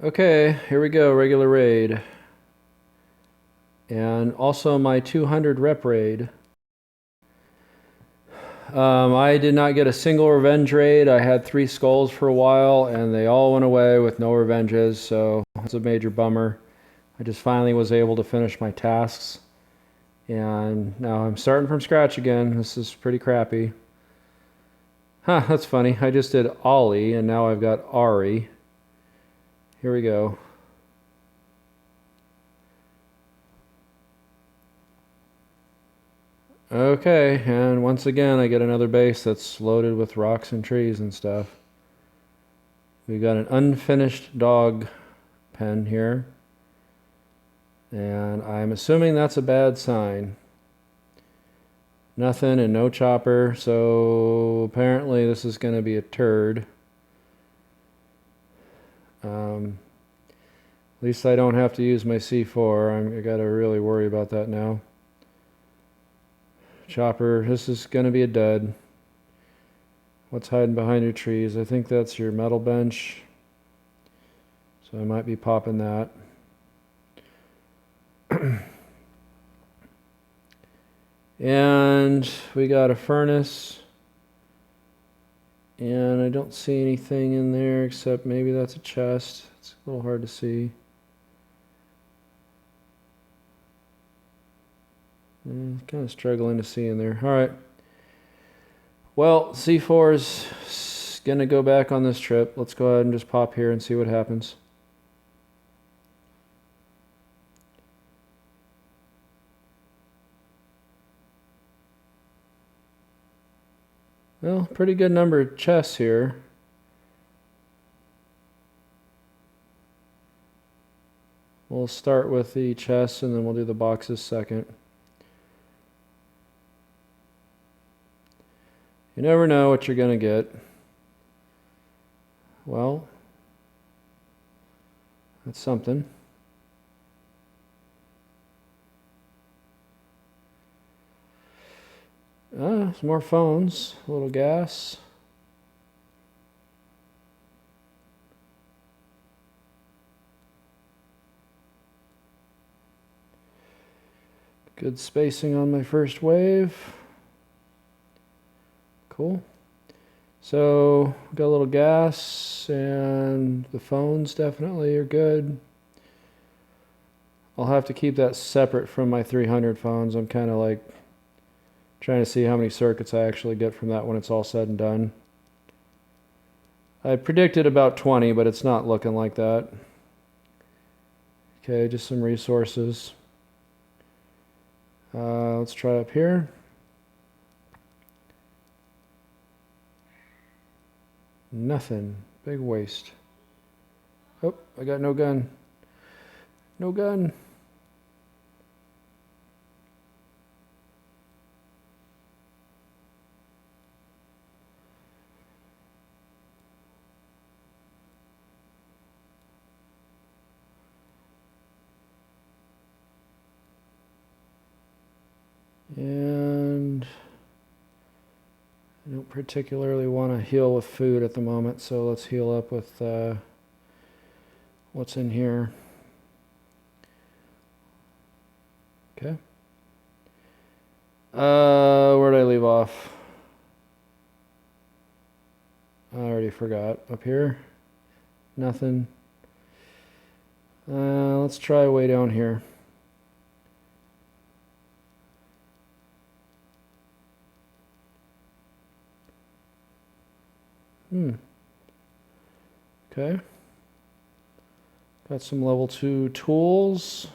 Okay, here we go, regular raid. And also my 200 rep raid. I did not get a single revenge raid. I had 3 skulls for a while, and they all went away with no revenges, so that's a major bummer. I just finally was able to finish my tasks. And now I'm starting from scratch again. This is pretty crappy. Huh, that's funny. I just did Ollie, and now I've got Ari. Here we go. Okay, and once again I get another base that's loaded with rocks and trees and stuff. We've got an unfinished dog pen here. And I'm assuming that's a bad sign. Nothing and no chopper, so apparently this is going to be a turd. At least I don't have to use my C4. I gotta really worry about that now. Chopper, this is going to be a dud. What's hiding behind your trees? I think that's your metal bench. So I might be popping that. And we got a furnace. And I don't see anything in there except maybe that's a chest. It's a little hard to see. Kind of struggling to see in there. All right. Well, C4 is going to go back on this trip. Let's go ahead and just pop here and see what happens. Well, pretty good number of chests here. We'll start with the chests and then we'll do the boxes second. You never know what you're going to get. Well, that's something. Some more phones, a little gas. Good spacing on my first wave. Cool. So, got a little gas, and the phones definitely are good. I'll have to keep that separate from my 300 phones. I'm kind of like trying to see how many circuits I actually get from that when it's all said and done. I predicted about 20, but it's not looking like that. Okay, just some resources. Let's try up here. Nothing. Big waste. Oh, I got no gun. No gun. And I don't particularly want to heal with food at the moment, so let's heal up with what's in here. Okay. Where did I leave off? I already forgot. Up here? Nothing. Let's try way down here. Okay. Got some level 2 tools.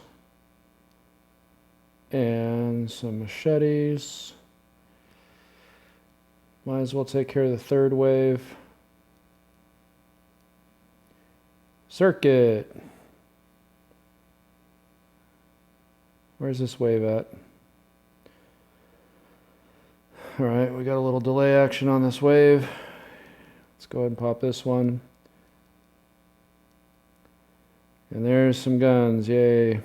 And some machetes. Might as well take care of the third wave. Circuit. Where's this wave at? Alright, we got a little delay action on this wave. Let's go ahead and pop this one. And there's some guns, yay.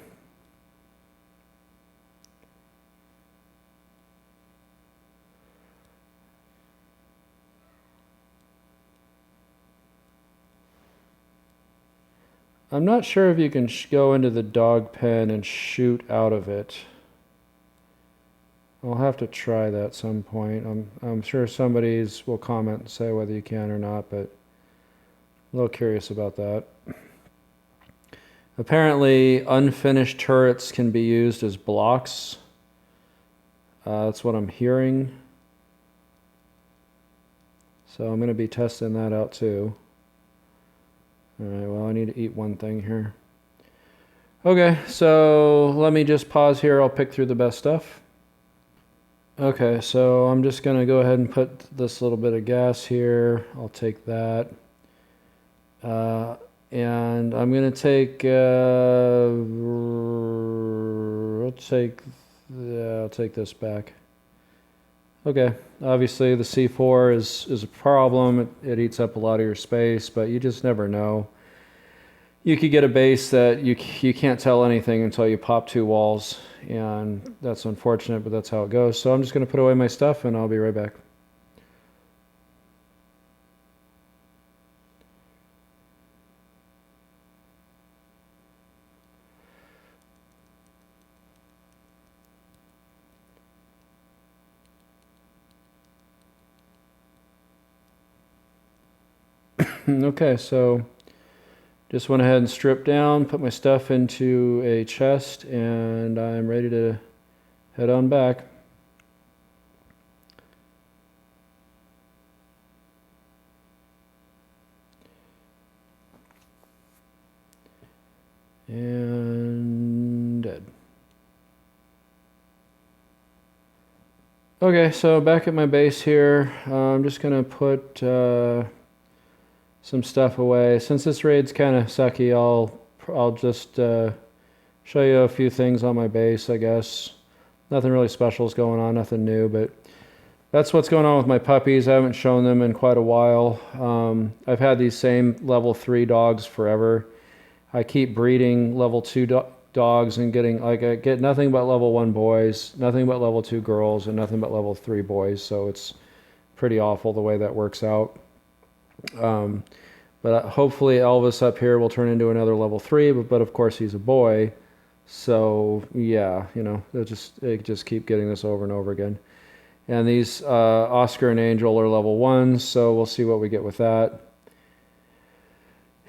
I'm not sure if you can go into the dog pen and shoot out of it. I'll have to try that some point. I'm sure somebody's will comment and say whether you can or not, but a little curious about that. Apparently, unfinished turrets can be used as blocks. That's what I'm hearing. So I'm going to be testing that out too. Alright, well I need to eat one thing here. Okay, so let me just pause here. I'll pick through the best stuff. Okay, so I'm just going to go ahead and put this little bit of gas here. I'll take that. And I'm going to take, I'll take this back. Okay, obviously the C4 is a problem. It eats up a lot of your space, but you just never know. You could get a base that you can't tell anything until you pop 2 walls, and that's unfortunate, but that's how it goes. So I'm just going to put away my stuff, and I'll be right back. Okay, so just went ahead and stripped down, put my stuff into a chest, and I'm ready to head on back. And dead. Okay, so back at my base here, I'm just gonna put some stuff away. Since this raid's kind of sucky, I'll just show you a few things on my base, I guess. Nothing really special is going on, nothing new, but that's what's going on with my puppies. I haven't shown them in quite a while. I've had these same level 3 dogs forever. I keep breeding level 2 dogs and getting, like, I get nothing but level 1 boys, nothing but level 2 girls, and nothing but level 3 boys, so it's pretty awful the way that works out. But hopefully Elvis up here will turn into another level 3, but of course he's a boy, so yeah, you know, they just keep getting this over and over again. And these Oscar and Angel are level 1s, so we'll see what we get with that.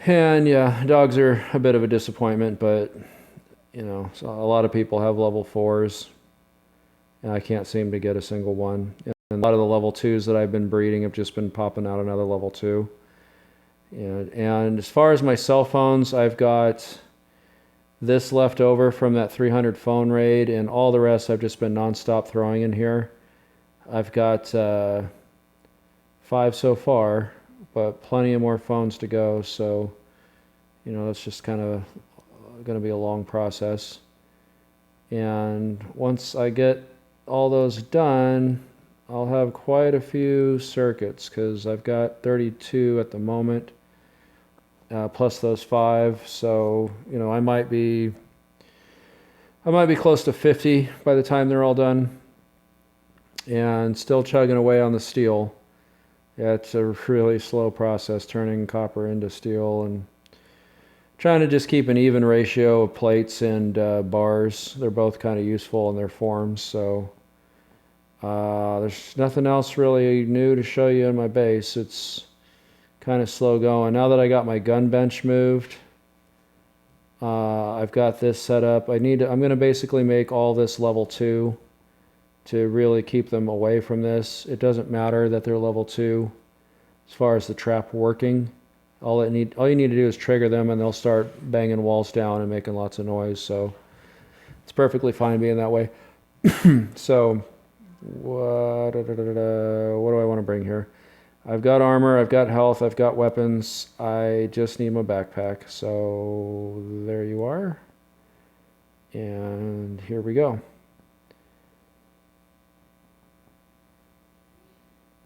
And yeah, dogs are a bit of a disappointment, but you know, so a lot of people have level 4s, and I can't seem to get a single one. And a lot of the level 2s that I've been breeding have just been popping out another level 2. And as far as my cell phones, I've got this left over from that 300 phone raid, and all the rest I've just been nonstop throwing in here. I've got 5 so far, but plenty of more phones to go, so you know, that's just kind of going to be a long process. And once I get all those done, I'll have quite a few circuits, because I've got 32 at the moment, plus those 5. So you know, I might be close to 50 by the time they're all done, and still chugging away on the steel. Yeah, it's a really slow process turning copper into steel, and trying to just keep an even ratio of plates and bars. They're both kind of useful in their forms, so there's nothing else really new to show you in my base. It's kind of slow going. Now that I got my gun bench moved, I've got this set up. I'm going to basically make all this level 2 to really keep them away from this. It doesn't matter that they're level 2 as far as the trap working. All you need to do is trigger them, and they'll start banging walls down and making lots of noise. So it's perfectly fine being that way. So what do I want to bring here? I've got armor, I've got health, I've got weapons. I just need my backpack. So there you are. And here we go.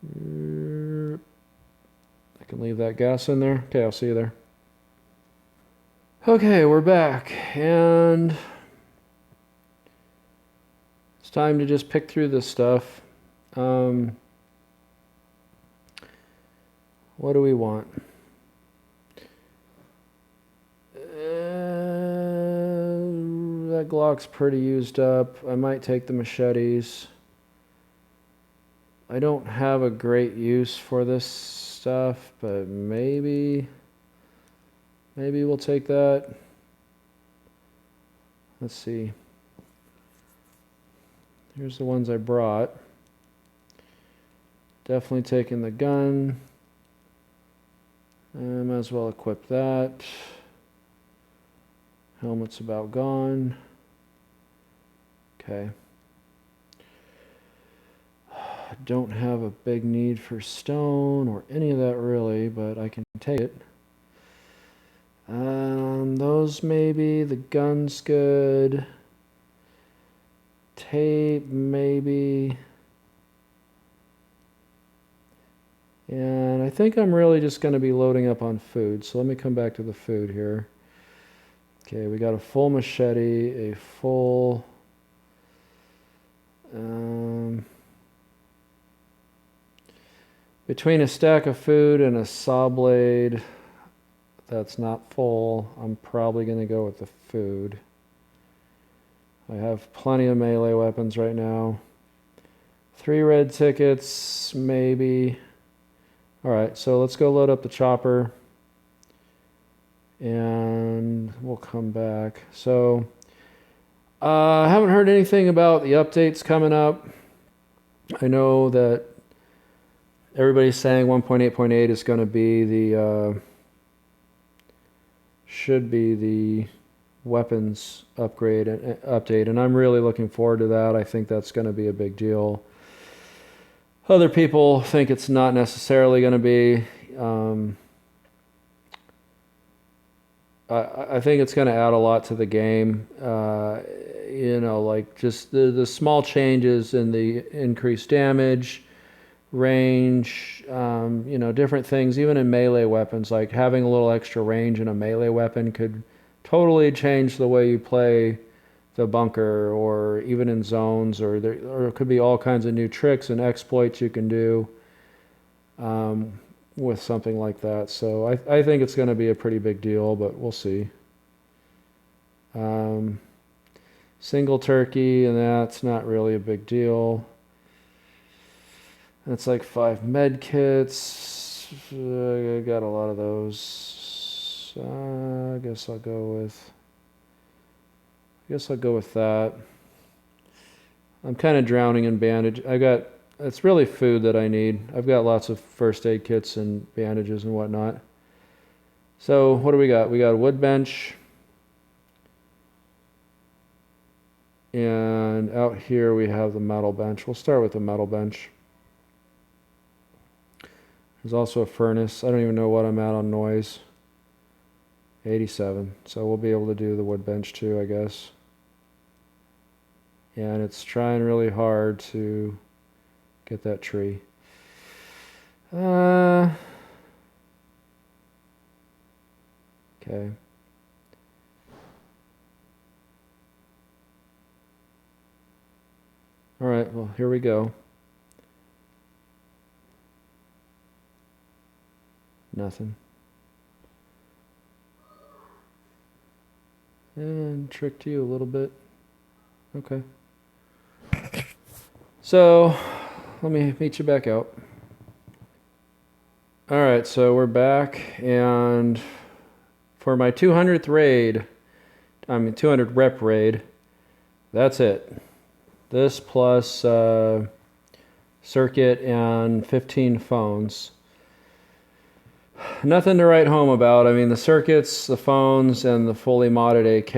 I can leave that gas in there. Okay, I'll see you there. Okay, we're back, and it's time to just pick through this stuff. What do we want? that Glock's pretty used up. I might take the machetes. I don't have a great use for this stuff, but maybe we'll take that. Let's see. Here's the ones I brought. Definitely taking the gun. I might as well equip that. Helmet's about gone. Okay. Don't have a big need for stone or any of that really, but I can take it. Those maybe. The gun's good. Tape maybe. And I think I'm really just going to be loading up on food. So let me come back to the food here. Okay, we got a full machete, a full... between a stack of food and a saw blade that's not full, I'm probably going to go with the food. I have plenty of melee weapons right now. 3 red tickets, maybe. Alright, so let's go load up the chopper. And we'll come back. So, I haven't heard anything about the updates coming up. I know that everybody's saying 1.8.8 is going to be the, should be the weapons upgrade and update, and I'm really looking forward to that. I think that's going to be a big deal. Other people think it's not necessarily going to be. I think it's going to add a lot to the game. You know, like just the small changes in the increased damage, range, you know, different things, even in melee weapons, like having a little extra range in a melee weapon could totally change the way you play the bunker, or even in zones, or it could be all kinds of new tricks and exploits you can do with something like that. So I think it's going to be a pretty big deal, but we'll see. Single turkey, and that's not really a big deal. That's like 5 med kits. I got a lot of those. I guess I'll go with that. I'm kind of drowning in bandage. It's really food that I need. I've got lots of first aid kits and bandages and whatnot. So what do we got? We got a wood bench. And out here we have the metal bench. We'll start with the metal bench. There's also a furnace. I don't even know what I'm at on noise. 87. So we'll be able to do the wood bench too, I guess. And it's trying really hard to get that tree. Okay. All right, well, here we go. Nothing. And tricked you a little bit. Okay. So, let me meet you back out. Alright, so we're back, and for my 200th raid, 200 rep raid, that's it. This plus circuit and 15 phones. Nothing to write home about. I mean, the circuits, the phones, and the fully modded AK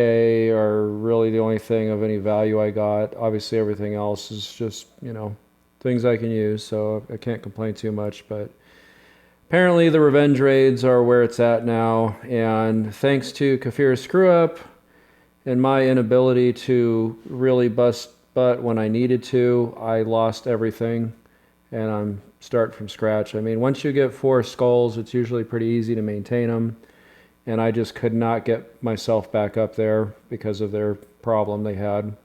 are really the only thing of any value I got. Obviously, everything else is just, you know, things I can use, so I can't complain too much. But apparently, the revenge raids are where it's at now, and thanks to Kafir's screw-up and my inability to really bust butt when I needed to, I lost everything, and I'm starting from scratch. I mean, once you get 4 skulls, it's usually pretty easy to maintain them, and I just could not get myself back up there because of their problem they had.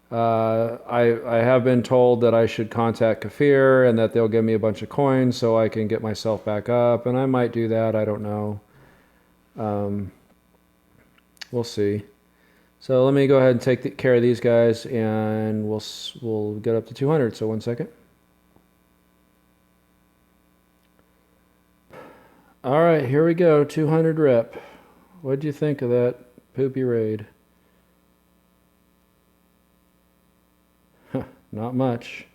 I have been told that I should contact Kafir and that they'll give me a bunch of coins so I can get myself back up, and I might do that. I don't know. We'll see. So let me go ahead and take care of these guys, and we'll get up to 200. So 1 second. All right, here we go. 200 rep. What'd you think of that poopy raid? Not much.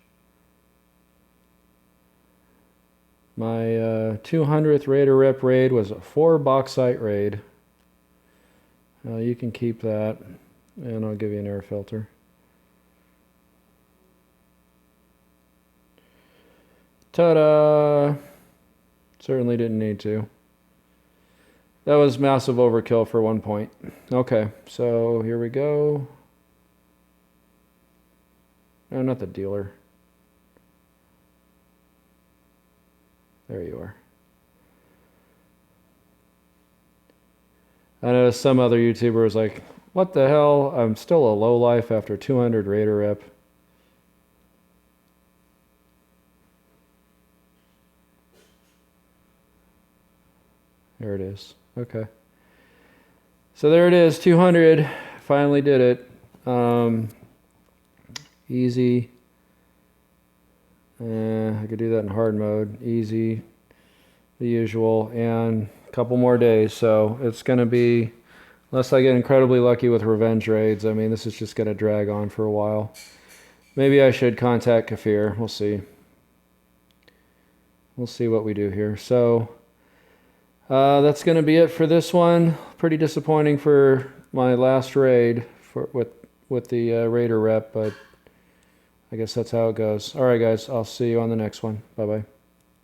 My 200th Raider Rep raid was a 4 bauxite raid. You can keep that, and I'll give you an air filter. Ta-da! Certainly didn't need to. That was massive overkill for 1 point. Okay, so here we go. No, not the dealer. There you are. I know some other YouTuber was like, what the hell? I'm still a lowlife after 200 Raider Rep. There it is. Okay. So there it is, 200. Finally did it. Easy. I could do that in hard mode. Easy. The usual. And a couple more days. So it's going to be, unless I get incredibly lucky with revenge raids, I mean, this is just going to drag on for a while. Maybe I should contact Kafir. We'll see. We'll see what we do here. So that's going to be it for this one. Pretty disappointing for my last raid with the Raider Rep, but I guess that's how it goes. All right, guys. I'll see you on the next one. Bye-bye.